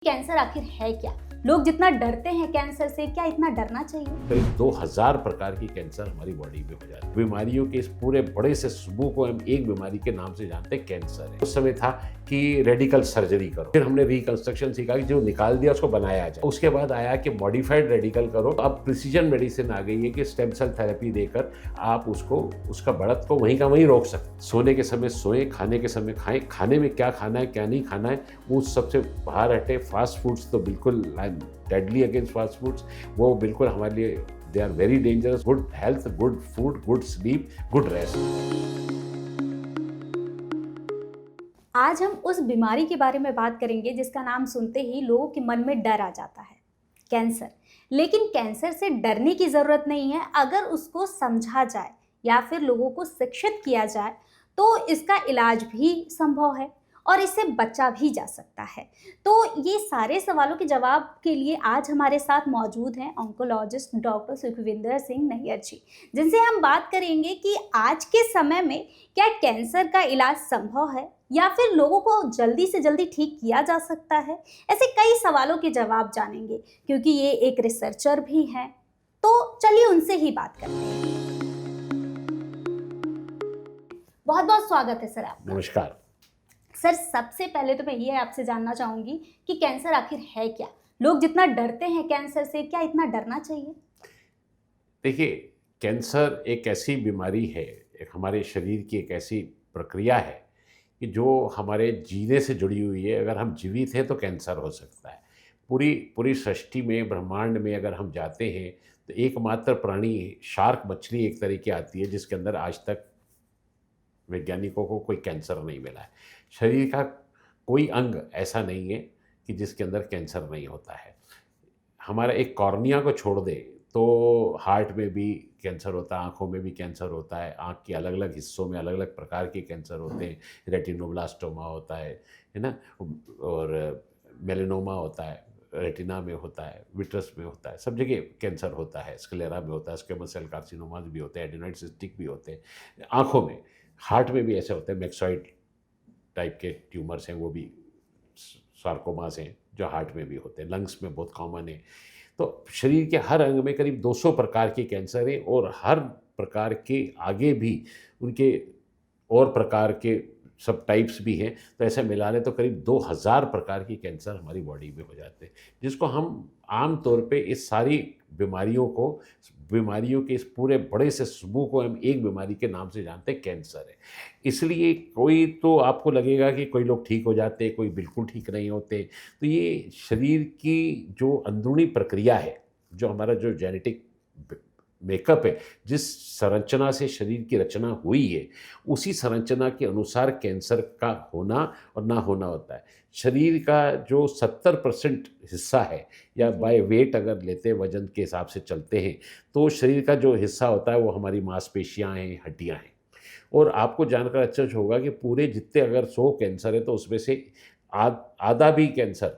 Cancer आखिर है क्या? लोग जितना डरते हैं कैंसर से, क्या इतना डरना चाहिए? करीब 2000 प्रकार की कैंसर हमारी बॉडी में हो जाती है। बीमारियों के इस पूरे बड़े से समूह को हम एक बीमारी के नाम से जानते हैं, कैंसर है। उस समय था कि रेडिकल सर्जरी करो, फिर हमने रिकंस्ट्रक्शन सीखा कि जो निकाल दिया उसको बनाया जाए। उसके बाद आया कि मॉडिफाइड रेडिकल करो। अब प्रिसीजन मेडिसिन आ गई है कि स्टेम सेल थेरेपी देकर आप उसका बढ़त को वहीं का वहीं रोक सकते। सोने के समय सोएं, खाने के समय खाएं। खाने में क्या खाना है क्या नहीं खाना है वो सबसे बाहर हटे। फास्ट फूड्स तो बिल्कुल डेडली अगेंस्ट फास्ट फूड्स, वो बिल्कुल हमारे लिए they are very dangerous. Good health, good food, good sleep, good rest. आज हम उस बीमारी के बारे में बात करेंगे जिसका नाम सुनते ही लोगों के मन में डर आ जाता है, कैंसर। लेकिन कैंसर से डरने की ज़रूरत नहीं है। अगर उसको समझा जाए या फिर लोगों को शिक्षित किया जाए तो इसका इलाज भी संभव है और इससे बचा भी जा सकता है। तो ये सारे सवालों के जवाब के लिए आज हमारे साथ मौजूद हैं ऑन्कोलॉजिस्ट डॉक्टर सुखविंदर सिंह नैयर जी, जिनसे हम बात करेंगे कि आज के समय में क्या कैंसर का इलाज संभव है या फिर लोगों को जल्दी से जल्दी ठीक किया जा सकता है। ऐसे कई सवालों के जवाब जानेंगे क्योंकि ये एक रिसर्चर भी हैं। तो चलिए उनसे ही बात करते हैं। बहुत बहुत स्वागत है सर आपका। नमस्कार। सर, सबसे पहले तो मैं ये आपसे जानना चाहूंगी कि कैंसर आखिर है क्या? लोग जितना डरते हैं कैंसर से, क्या इतना डरना चाहिए? देखिए, कैंसर एक ऐसी बीमारी है, एक हमारे शरीर की एक ऐसी प्रक्रिया है कि जो हमारे जीने से जुड़ी हुई है। अगर हम जीवित हैं तो कैंसर हो सकता है। पूरी पूरी सृष्टि में, ब्रह्मांड में अगर हम जाते हैं तो एकमात्र प्राणी शार्क मछली एक तरह की आती है जिसके अंदर आज तक वैज्ञानिकों को कोई कैंसर नहीं मिला है। शरीर का कोई अंग ऐसा नहीं है कि जिसके अंदर कैंसर नहीं होता है। हमारा एक कॉर्निया को छोड़ दे तो हार्ट में भी कैंसर होता है, आँखों में भी कैंसर होता है। आँख के अलग अलग हिस्सों में अलग अलग प्रकार के कैंसर होते हैं। रेटिनोब्लास्टोमा होता है ना, और मेलेनोमा होता है, रेटिना में होता है, विट्रस में होता है, सब जगह कैंसर होता है। स्क्लेरा में होता है, स्क्वेमस सेल कार्सिनोमास भी होते हैं, एडेनोइड सिस्टिक भी होते हैं आँखों में। हार्ट में भी ऐसे होते हैं, मैक्सॉइड टाइप के ट्यूमर्स हैं, वो भी सार्कोमास हैं जो हार्ट में भी होते हैं। लंग्स में बहुत कॉमन है। तो शरीर के हर अंग में करीब 200 प्रकार के कैंसर हैं और हर प्रकार के आगे भी उनके और प्रकार के सब टाइप्स भी हैं। तो ऐसा मिला लें तो करीब 2000 प्रकार की कैंसर हमारी बॉडी में हो जाते हैं, जिसको हम आम तौर पे इस सारी बीमारियों के इस पूरे बड़े से समूह को हम एक बीमारी के नाम से जानते हैं, कैंसर है। इसलिए कोई तो आपको लगेगा कि कोई लोग ठीक हो जाते, कोई बिल्कुल ठीक नहीं होते। तो ये शरीर की जो अंदरूनी प्रक्रिया है, जो हमारा जो जेनेटिक मेकअप है, जिस संरचना से शरीर की रचना हुई है, उसी संरचना के अनुसार कैंसर का होना और ना होना होता है। शरीर का जो 70% हिस्सा है, या बाय वेट अगर लेते हैं, वजन के हिसाब से चलते हैं, तो शरीर का जो हिस्सा होता है वो हमारी मांसपेशियां हैं, हड्डियां हैं। और आपको जानकर अच्छा होगा कि पूरे जितने अगर 100 कैंसर है तो उसमें से आधा भी कैंसर,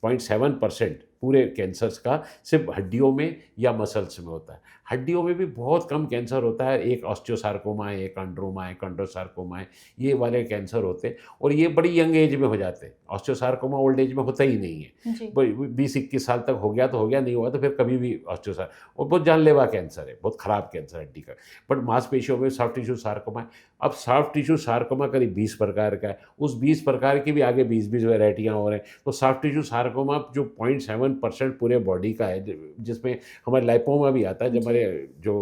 0.7% पूरे कैंसर्स का सिर्फ हड्डियों में या मसल्स में होता है। हड्डियों में भी बहुत कम कैंसर होता है। एक ऑस्टियोसार्कोमा है, एक कंड्रोमा है, कंड्रोसार्कोमा है, ये वाले कैंसर होते हैं और ये बड़ी यंग एज में हो जाते हैं। ऑस्टियोसार्कोमा ओल्ड एज में होता ही नहीं है। जी। 20-21 साल तक हो गया तो हो गया, नहीं हुआ तो फिर कभी भी ऑस्टियोसार, और बहुत जानलेवा कैंसर है, बहुत ख़राब कैंसर हड्डी का। बट मांसपेशियों में सॉफ्ट टिश्यू सार्कोमा है। अब सॉफ्ट टिश्यू सार्कोमा करीब 20 प्रकार का है। उस 20 प्रकार की भी आगे 20-20 वैरायटियाँ और हैं। तो सॉफ्ट टिश्यू सार्कोमा जो 0.7% पूरे बॉडी का है, जिसमें हमारे लाइपोमा भी आता है, जब हमारे जो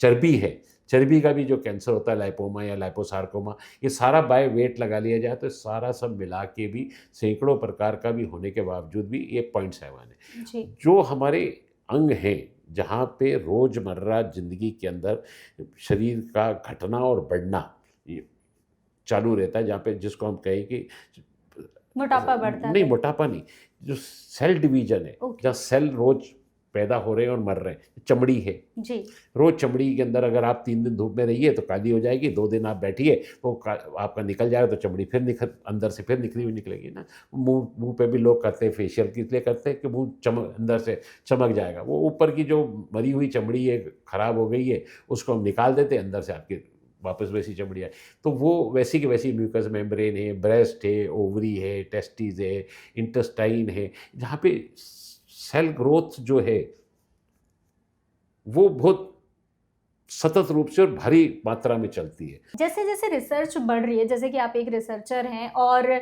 चर्बी है, चर्बी का भी जो कैंसर होता है, लाइपोमा या लाइपोसार्कोमा, ये सारा बाय वेट लगा लिया जाए तो सारा सब मिला के भी सैकड़ों प्रकार का भी होने के बावजूद भी ये 0.7 है। जी। जो हमारे अंग हैं, जहाँ पे रोज़मर्रा ज़िंदगी के अंदर शरीर का घटना और बढ़ना ये चालू रहता है, जहाँ पे जिसको हम कहें कि मोटापा बढ़ता नहीं, है। मोटापा नहीं, जो सेल डिवीजन है, ओके। जहाँ सेल रोज पैदा हो रहे हैं और मर रहे हैं। चमड़ी है, जी। रोज चमड़ी के अंदर अगर आप 3 दिन धूप में रहिए तो काली हो जाएगी, 2 दिन आप बैठिए तो आपका निकल जाएगा, तो चमड़ी फिर अंदर से फिर निकली हुई निकलेगी ना। मुंह पे भी लोग करते हैं फेशियल, किस लिए करते हैं कि मुंह चमक, अंदर से चमक जाएगा। वो ऊपर की जो मरी हुई चमड़ी है, खराब हो गई है, उसको हम निकाल देते हैं, अंदर से आपकी वापस वैसी चमड़ी आए। तो वो वैसी की वैसी म्यूकस मेम्ब्रेन है, ब्रेस्ट है, ओवरी है, टेस्टिस है, इंटेस्टाइन है, जहाँ पे सेल ग्रोथ जो है वो बहुत सतत रूप से और भारी मात्रा में चलती है। जैसे जैसे रिसर्च बढ़ रही है, जैसे कि आप एक रिसर्चर हैं और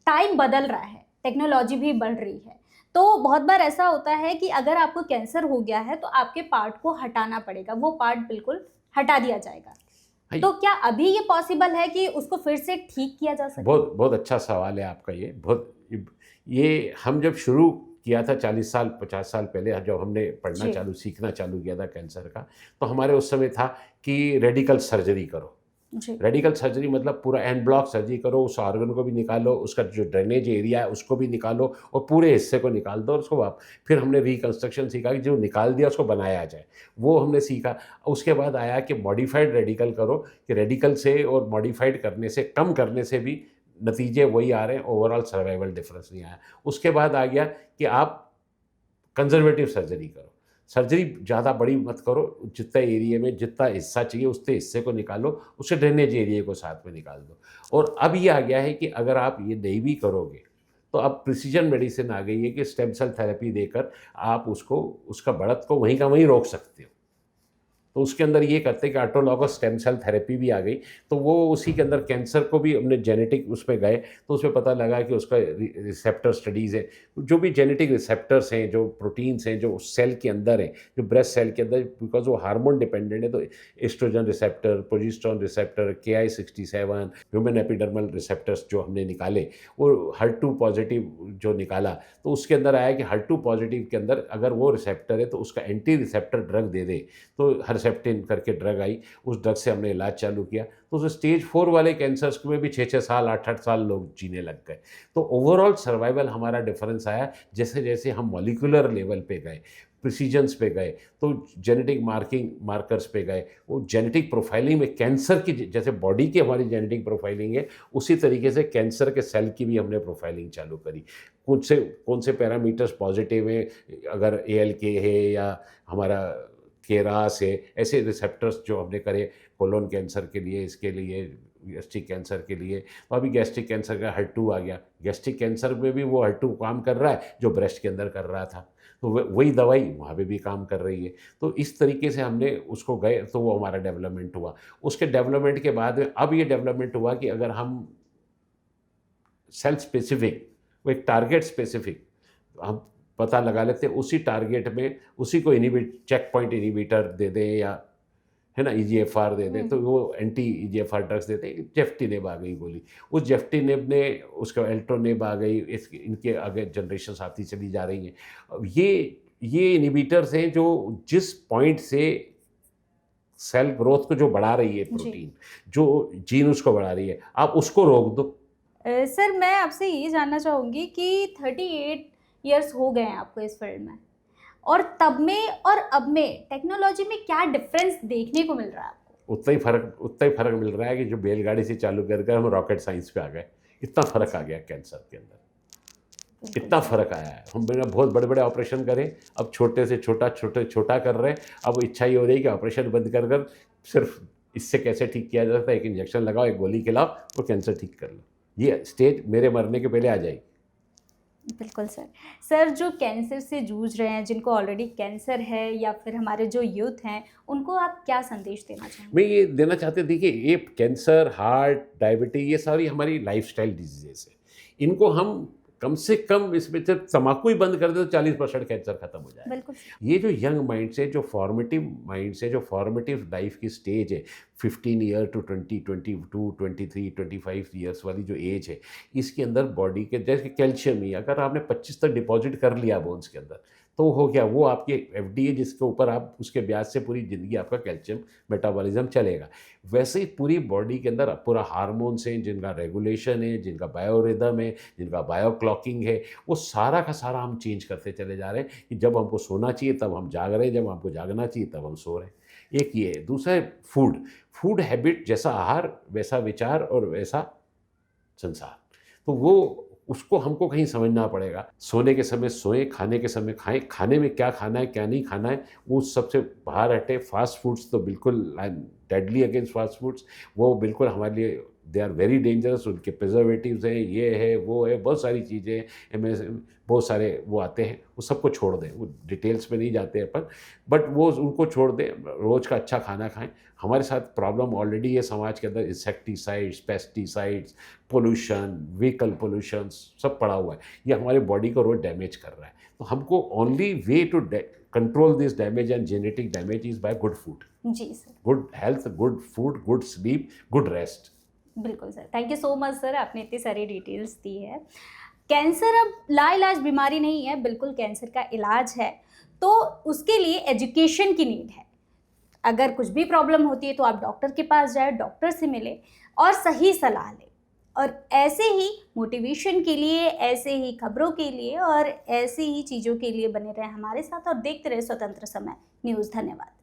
टाइम बदल रहा है, टेक्नोलॉजी भी बढ़ रही है, तो बहुत बार ऐसा होता है कि अगर आपको कैंसर हो गया है तो आपके पार्ट को हटाना पड़ेगा, वो पार्ट बिल्कुल हटा दिया जाएगा। हाँ, तो क्या अभी ये पॉसिबल है कि उसको फिर से ठीक किया जा सके? बहुत बहुत अच्छा सवाल है आपका ये। ये हम जब शुरू किया था 40 साल 50 साल पहले, जब हमने पढ़ना जी। सीखना चालू किया था कैंसर का, तो हमारे उस समय था कि रेडिकल सर्जरी करो। जी। रेडिकल सर्जरी मतलब पूरा एंड ब्लॉक सर्जरी करो, उस ऑर्गन को भी निकालो, उसका जो ड्रेनेज एरिया है उसको भी निकालो और पूरे हिस्से को निकाल दो और उसको फिर हमने रिकंस्ट्रक्शन सीखा कि जो निकाल दिया उसको बनाया जाए, वो हमने सीखा। उसके बाद आया कि मॉडिफाइड रेडिकल करो, कि रेडिकल से और मॉडिफाइड करने से, कम करने से भी नतीजे वही आ रहे हैं, ओवरऑल सर्वाइवल डिफरेंस नहीं आया। उसके बाद आ गया कि आप कंजर्वेटिव सर्जरी करो, सर्जरी ज़्यादा बड़ी मत करो, जितना एरिया में जितना हिस्सा चाहिए उतने हिस्से को निकालो, उससे ड्रेनेज एरिया को साथ में निकाल दो। और अब ये आ गया है कि अगर आप ये नहीं भी करोगे तो अब प्रिसीजन मेडिसिन आ गई है कि स्टेम सेल थेरेपी देकर आप उसको, उसका बढ़त को वहीं का वहीं रोक सकते हो। तो उसके अंदर ये करते हैं कि ऑटोलॉगस स्टेम सेल थेरेपी भी आ गई, तो वो उसी के अंदर कैंसर को भी हमने जेनेटिक उसमें गए तो उसमें पता लगा कि उसका रिसेप्टर स्टडीज़ है, जो भी जेनेटिक रिसेप्टर्स हैं, जो प्रोटीन्स हैं जो सेल के अंदर हैं, जो ब्रेस्ट सेल के अंदर, बिकॉज वो हार्मोन डिपेंडेंट है, तो estrogen receptor, progesterone receptor, Ki-67, human epidermal receptors जो हमने निकाले, वो HER2 पॉजिटिव जो निकाला, तो उसके अंदर आया कि HER2 पॉजिटिव के अंदर अगर वो रिसेप्टर है तो उसका एंटी रिसेप्टर ड्रग दे दे, तो हर्सेप्टिन करके ड्रग आई, उस ड्रग से हमने इलाज चालू किया, तो उस स्टेज 4 वाले कैंसर्स में भी 6-6 साल 8-8 साल लोग जीने लग गए। तो ओवरऑल सर्वाइवल हमारा डिफरेंस आया जैसे जैसे हम मॉलिक्यूलर लेवल पे गए, प्रिसीजन्स पे गए, तो जेनेटिक मार्कर्स पे गए, वो जेनेटिक प्रोफाइलिंग में कैंसर की, जैसे बॉडी की हमारी जेनेटिक प्रोफाइलिंग है, उसी तरीके से कैंसर के सेल की भी हमने प्रोफाइलिंग चालू करी। कौन से पैरामीटर्स पॉजिटिव हैं, अगर ALK है या हमारा केरास है, ऐसे रिसेप्टर्स जो हमने करे कोलोन कैंसर के लिए, इसके लिए, गैस्ट्रिक कैंसर के लिए। तो अभी गैस्ट्रिक कैंसर का HER2 आ गया, गैस्ट्रिक कैंसर में भी वो HER2 काम कर रहा है जो ब्रेस्ट के अंदर कर रहा था, तो वही दवाई वहाँ पे भी काम कर रही है। तो इस तरीके से हमने उसको गए, तो वो हमारा डेवलपमेंट हुआ। उसके डेवलपमेंट के बाद में अब ये डेवलपमेंट हुआ कि अगर हम सेल स्पेसिफिक, वो एक टारगेट स्पेसिफिक हम पता लगा लेते हैं, उसी टारगेट में उसी को चेक पॉइंट इनिबिटर दे दें, या है ना EGFR दे दें, तो वो एंटी EGFR ड्रग्स देते हैं। जेफ्टिनेब आ गई गोली, उस जेफ्टिनेब ने, उसका एल्ट्रोनेब आ गई, इनके आगे जनरेशन आती चली जा रही हैं। अब ये इनिबिटर्स हैं जो जिस पॉइंट से सेल ग्रोथ को जो बढ़ा रही है, प्रोटीन जो जीन उसको बढ़ा रही है, आप उसको रोक दो। सर मैं आपसे ये जानना चाहूँगी कि 38 इयर्स हो गए हैं आपको इस फील्ड में, और तब में और अब में टेक्नोलॉजी में क्या डिफरेंस देखने को मिल रहा है आपको? उतना ही फर्क मिल रहा है कि जो बैलगाड़ी से चालू कर हम रॉकेट साइंस पे आ गए, इतना फर्क आ गया कैंसर के अंदर, इतना फर्क आया है। हम बिना बहुत बड़े बड़े ऑपरेशन करें, अब छोटे से छोटा कर रहे हैं। अब इच्छा ये हो रही है कि ऑपरेशन बंद कर सिर्फ इससे कैसे ठीक किया जा सकता है, एक इंजेक्शन लगाओ, एक गोली खिलाओ और कैंसर ठीक कर लो। ये स्टेज मेरे मरने के पहले आ जाएगी। बिल्कुल सर। सर जो कैंसर से जूझ रहे हैं, जिनको ऑलरेडी कैंसर है, या फिर हमारे जो यूथ हैं, उनको आप क्या संदेश देना चाहेंगे? मैं ये देना चाहते, देखिए ये कैंसर, हार्ट, डायबिटीज, ये सारी हमारी लाइफस्टाइल डिजीजेस है। इनको हम कम से कम, इसमें जब तम्बाकू ही बंद कर दे तो 40% कैंसर खत्म हो जाए। बिल्कुल। ये जो यंग माइंड से, जो फॉर्मेटिव माइंड से, जो फॉर्मेटिव लाइफ की स्टेज है, 15 ईयर टू 20, 22, 23, 25 ईयर्स वाली जो एज है, इसके अंदर बॉडी के, जैसे कैल्शियम ही अगर आपने 25 तक डिपॉजिट कर लिया बोन्स के अंदर, तो हो गया, वो आपकी FD है जिसके ऊपर आप उसके ब्याज से पूरी ज़िंदगी आपका कैल्शियम मेटाबॉलिज्म चलेगा। वैसे ही पूरी बॉडी के अंदर पूरा हार्मोन्स हैं, जिनका रेगुलेशन है, जिनका बायोरिदम है, जिनका बायो क्लॉकिंग है, वो सारा का सारा हम चेंज करते चले जा रहे हैं कि जब हमको सोना चाहिए तब हम जाग रहे हैं, जब हमको जागना चाहिए तब हम सो रहे हैं। एक ये है। दूसरा है फूड हैबिट, जैसा आहार वैसा विचार और वैसा संसार। तो वो उसको हमको कहीं समझना पड़ेगा। सोने के समय सोएं, खाने के समय खाएँ, खाने में क्या खाना है, क्या नहीं खाना है, वो सबसे बाहर हटें। फ़ास्ट फूड्स तो बिल्कुल, I am deadly against fast foods. वो बिल्कुल हमारे लिए दे आर वेरी डेंजरस। उनके प्रिजर्वेटिव्स हैं, ये है, वो है, बहुत सारी चीज़ें हैं, बहुत सारे वो आते हैं, वो सबको छोड़ दें। वो डिटेल्स में नहीं जाते अपन, बट वो उनको छोड़ दें, रोज़ का अच्छा खाना खाएँ। हमारे साथ प्रॉब्लम ऑलरेडी है समाज के अंदर, insecticides, pesticides, pollution, vehicle pollutions सब पड़ा हुआ है। ये हमारे बॉडी को रोज़ डैमेज कर रहा है। तो हमको only way to control this damage and genetic damage is by good food, जी sir. Good health, good food, good sleep, good rest. बिल्कुल sir, thank you so much sir, आपने इतनी सारी डिटेल्स दी है। कैंसर अब लाइलाज बीमारी नहीं है, बिल्कुल कैंसर का इलाज है, तो उसके लिए एजुकेशन की नीड है। अगर कुछ भी प्रॉब्लम होती है तो आप डॉक्टर के पास जाए, डॉक्टर से मिले और सही सलाह लें। और ऐसे ही मोटिवेशन के लिए, ऐसे ही खबरों के लिए और ऐसे ही चीज़ों के लिए बने रहें हमारे साथ और देखते रहे स्वतंत्र समय न्यूज़। धन्यवाद।